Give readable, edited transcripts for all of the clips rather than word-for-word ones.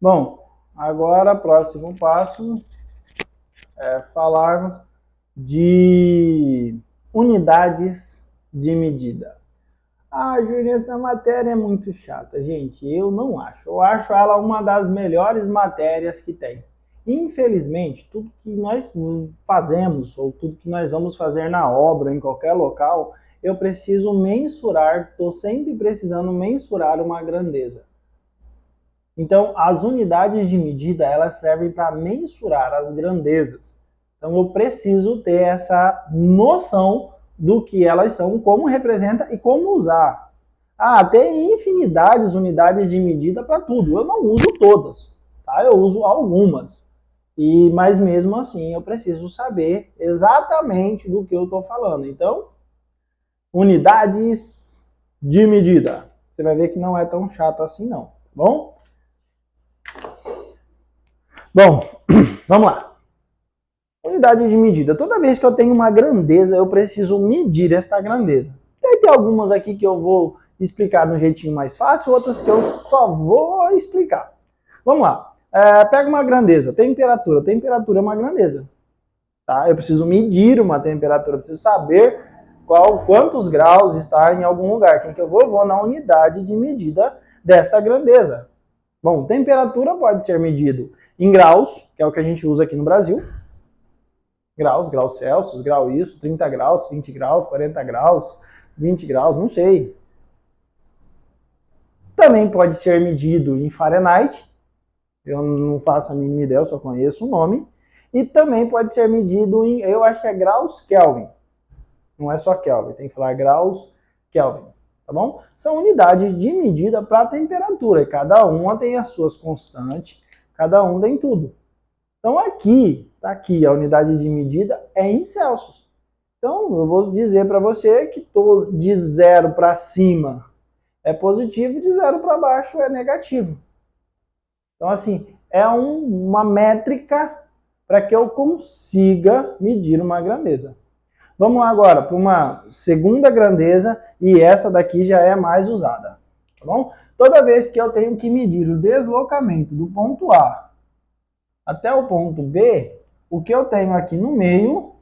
Bom, agora próximo passo é falarmos de unidades de medida. Ah, Júlia, essa matéria é muito chata. Gente, eu não acho. Eu acho ela uma das melhores matérias que tem. Infelizmente, tudo que nós fazemos, ou tudo que nós vamos fazer na obra, em qualquer local, eu preciso mensurar, estou sempre precisando mensurar uma grandeza. Então, as unidades de medida, elas servem para mensurar as grandezas. Então, eu preciso ter essa noção do que elas são, como representa e como usar. Ah, tem infinidades de unidades de medida para tudo. Eu não uso todas, tá? Eu uso algumas. Mas mesmo assim, eu preciso saber exatamente do que eu estou falando. Então, unidades de medida. Você vai ver que não é tão chato assim não, tá bom? Bom, vamos lá. Unidade de medida. Toda vez que eu tenho uma grandeza, eu preciso medir esta grandeza. Tem algumas aqui que eu vou explicar de um jeitinho mais fácil, outras que eu só vou explicar. Vamos lá. Pega uma grandeza, temperatura. Temperatura é uma grandeza. Tá? Eu preciso medir uma temperatura, eu preciso saber quantos graus está em algum lugar. Quem que eu vou? Eu vou na unidade de medida dessa grandeza. Bom, temperatura pode ser medido em graus, que é o que a gente usa aqui no Brasil. Graus Celsius, grau isso, 30 graus, 20 graus, 40 graus, 20 graus, não sei. Também pode ser medido em Fahrenheit, eu não faço a mínima ideia, eu só conheço o nome. E também pode ser medido em, eu acho que é graus Kelvin. Não é só Kelvin, tem que falar graus Kelvin, tá bom? São unidades de medida para temperatura, e cada uma tem as suas constantes, cada um tem tudo. Então aqui, tá aqui, a unidade de medida é em Celsius. Então eu vou dizer para você que de 0 para cima é positivo, de 0 para baixo é negativo. Então assim, é uma métrica para que eu consiga medir uma grandeza. Vamos lá agora para uma segunda grandeza, e essa daqui já é mais usada, tá bom? Toda vez que eu tenho que medir o deslocamento do ponto A até o ponto B, o que eu tenho aqui no meio,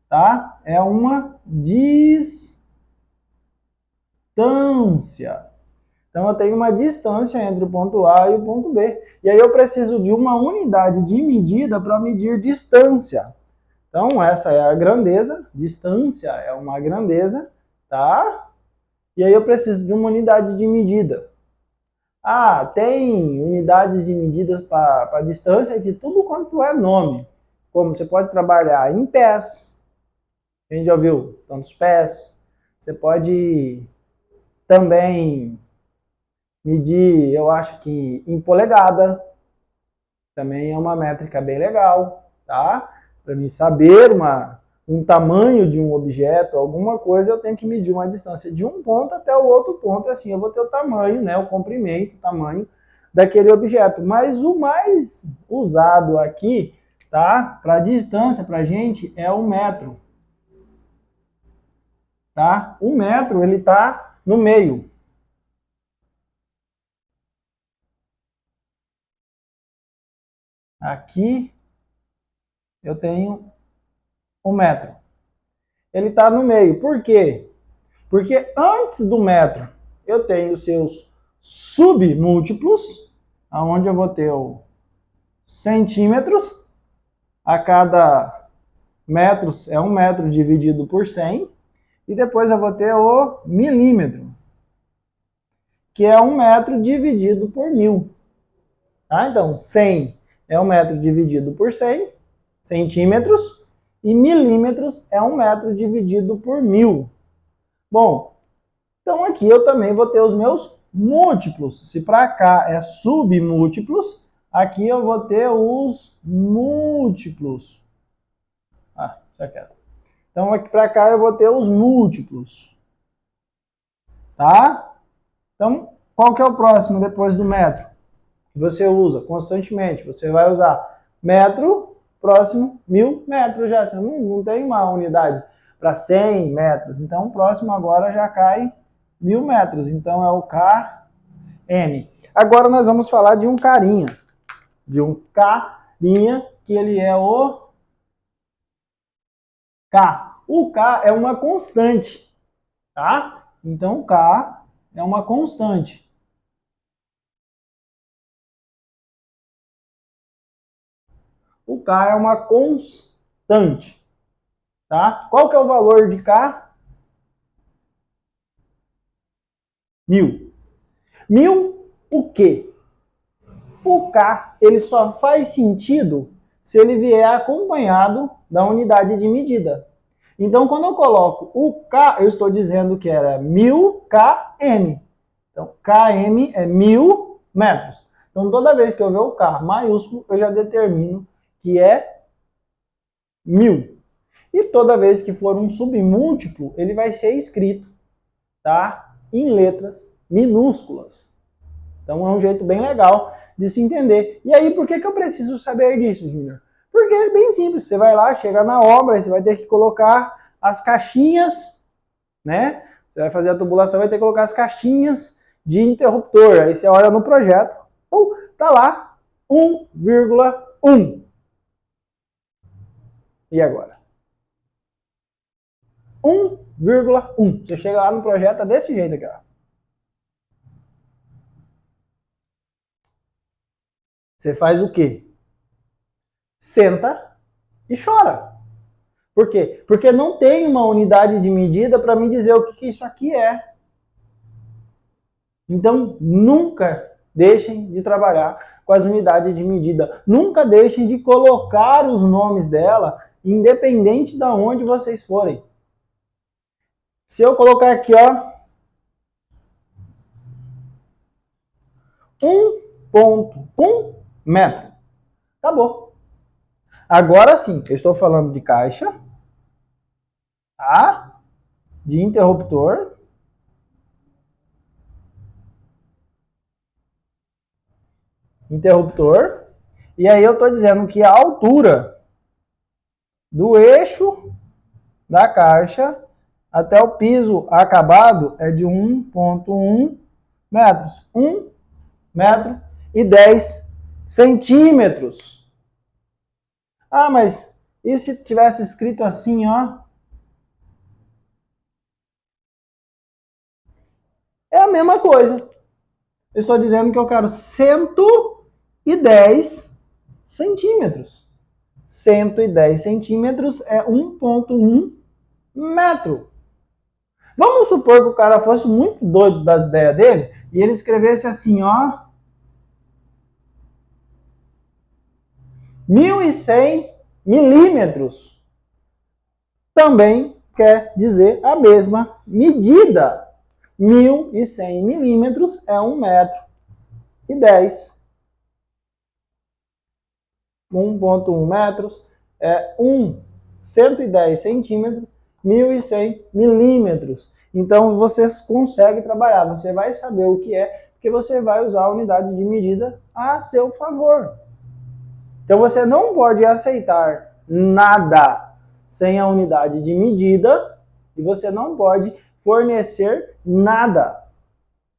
tá? É uma distância. Então, eu tenho uma distância entre o ponto A e o ponto B. E aí eu preciso de uma unidade de medida para medir distância. Então, essa é a grandeza. Distância é uma grandeza, tá? E aí eu preciso de uma unidade de medida. Ah, tem unidades de medidas para distância de tudo quanto é nome. Como você pode trabalhar em pés. A gente já ouviu tantos pés. Você pode também medir, eu acho que em polegada. Também é uma métrica bem legal, tá? Para mim saber um tamanho de um objeto, alguma coisa, eu tenho que medir uma distância de um ponto até o outro ponto, assim eu vou ter o tamanho, né, o comprimento, o tamanho daquele objeto. Mas o mais usado aqui, tá, para distância, para a gente, é o metro. Tá? O metro, ele tá no meio. Aqui eu tenho o metro. Ele está no meio. Por quê? Porque antes do metro eu tenho os seus submúltiplos, onde eu vou ter o centímetros. A cada metros é 1 metro dividido por 100. E depois eu vou ter o milímetro, que é 1 metro dividido por 1000. Tá? Então, 100 é 1 metro dividido por 100 centímetros. E milímetros é 1 metro dividido por 1000. Bom, então aqui eu também vou ter os meus múltiplos. Se para cá é submúltiplos, aqui eu vou ter os múltiplos. Ah, deixa quieto. Então aqui para cá eu vou ter os múltiplos. Tá? Então, qual que é o próximo depois do metro? Que você usa constantemente. Você vai usar metro, próximo, 1000 metros já. Você não tem uma unidade para 100 metros. Então, o próximo agora já cai 1000 metros. Então, é o K. N. Agora nós vamos falar de um carinha. De um carinha, que ele é o K. O K é uma constante, tá? Então, K é uma constante. O K é uma constante, tá? Qual que é o valor de K? 1000. 1000 o quê? O K, ele só faz sentido se ele vier acompanhado da unidade de medida. Então, quando eu coloco o K, eu estou dizendo que era 1000 km. Então, km é 1000 metros. Então, toda vez que eu ver o K maiúsculo, eu já determino que é 1000. E toda vez que for um submúltiplo, ele vai ser escrito, tá, em letras minúsculas. Então, é um jeito bem legal de se entender. E aí, por que eu preciso saber disso, Júnior? Porque é bem simples. Você vai lá, chega na obra, você vai ter que colocar as caixinhas, né? Você vai fazer a tubulação, vai ter que colocar as caixinhas de interruptor. Aí você olha no projeto, tá lá 1,1. E agora? 1,1. Você chega lá no projeto, é desse jeito aqui, ó. Você faz o quê? Senta e chora. Por quê? Porque não tem uma unidade de medida para me dizer o que isso aqui é. Então, nunca deixem de trabalhar com as unidades de medida. Nunca deixem de colocar os nomes dela, independente de onde vocês forem. Se eu colocar aqui, ó, 1,1 metro. Acabou. Agora sim, eu estou falando de caixa, tá? De interruptor. E aí eu estou dizendo que a altura do eixo da caixa até o piso acabado é de 1,1 metros. 1 metro e 10 centímetros. Ah, mas e se tivesse escrito assim, ó? É a mesma coisa. Eu estou dizendo que eu quero 110 centímetros. 110 centímetros é 1,1 metro. Vamos supor que o cara fosse muito doido das ideias dele e ele escrevesse assim, ó, 1.100 milímetros. Também quer dizer a mesma medida. 1.100 milímetros é 1 metro e 10. 1,1 metros é 110 centímetros, 1.100 milímetros. Então, você consegue trabalhar, você vai saber o que é, porque você vai usar a unidade de medida a seu favor. Então, você não pode aceitar nada sem a unidade de medida e você não pode fornecer nada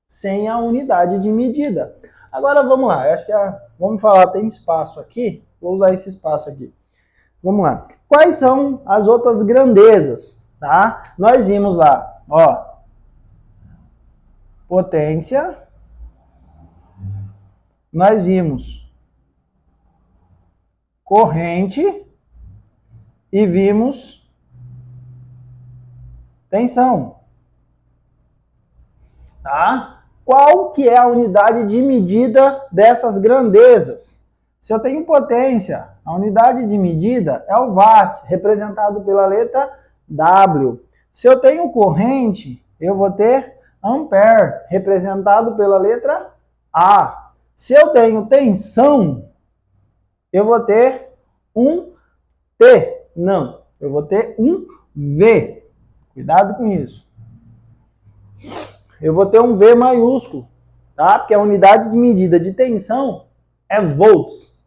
sem a unidade de medida. Agora, vamos lá. Acho que vamos falar, tem espaço aqui. Vou usar esse espaço aqui. Vamos lá. Quais são as outras grandezas? Tá? Nós vimos lá, ó, potência. Nós vimos corrente e vimos tensão. Tá? Qual que é a unidade de medida dessas grandezas? Se eu tenho potência, a unidade de medida é o watts, representado pela letra W. Se eu tenho corrente, eu vou ter ampere, representado pela letra A. Se eu tenho tensão, eu vou ter um T. Não, eu vou ter um V. Cuidado com isso. Eu vou ter um V maiúsculo, tá? Porque a unidade de medida de tensão é volts.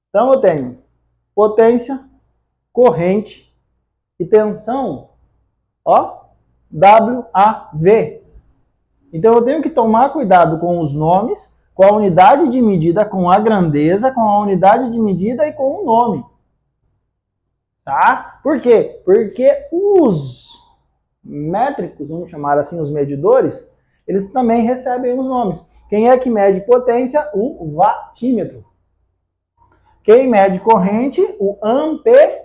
Então eu tenho potência, corrente e tensão, ó, WAV. Então eu tenho que tomar cuidado com os nomes, com a unidade de medida, com a grandeza, com a unidade de medida e com o nome. Tá? Por quê? Porque os métricos, vamos chamar assim, os medidores, eles também recebem os nomes. Quem é que mede potência? O watímetro. Quem mede corrente? O amperímetro.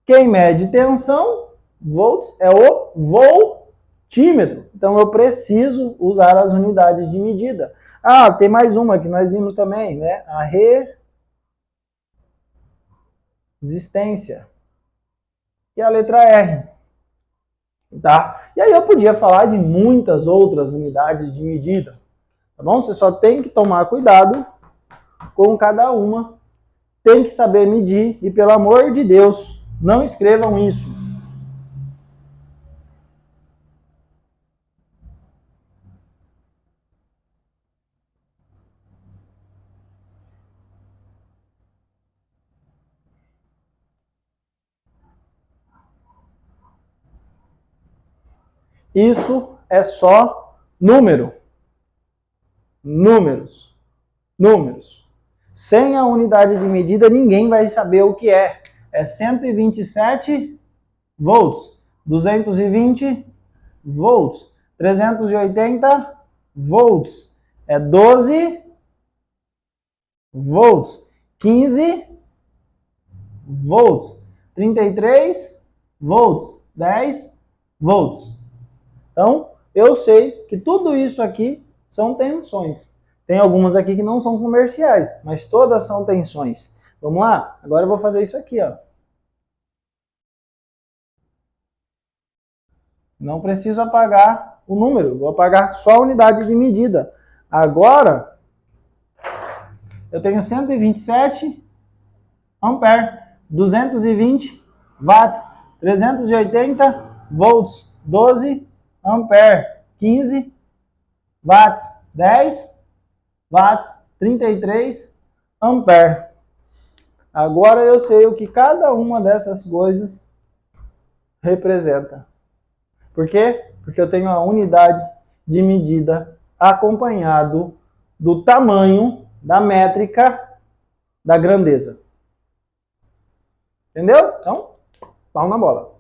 Quem mede tensão, volts, é o voltímetro. Então eu preciso usar as unidades de medida. Ah, tem mais uma que nós vimos também, né? A resistência, que é a letra R. Tá? E aí eu podia falar de muitas outras unidades de medida. Tá bom? Você só tem que tomar cuidado com cada uma. Tem que saber medir. E pelo amor de Deus, não escrevam isso. Isso é só número. Números. Números. Sem a unidade de medida, ninguém vai saber o que é. É 127 volts, 220 volts, 380 volts, é 12 volts, 15 volts, 33 volts, 10 volts. Então, eu sei que tudo isso aqui são tensões. Tem algumas aqui que não são comerciais, mas todas são tensões. Vamos lá? Agora eu vou fazer isso aqui, ó. Não preciso apagar o número, vou apagar só a unidade de medida. Agora, eu tenho 127 ampere, 220 watts, 380 volts, 12 ampere, 15 watts, 10 watts, 33 ampere. Agora eu sei o que cada uma dessas coisas representa. Por quê? Porque eu tenho a unidade de medida acompanhado do tamanho, da métrica, da grandeza. Entendeu? Então, pau na bola.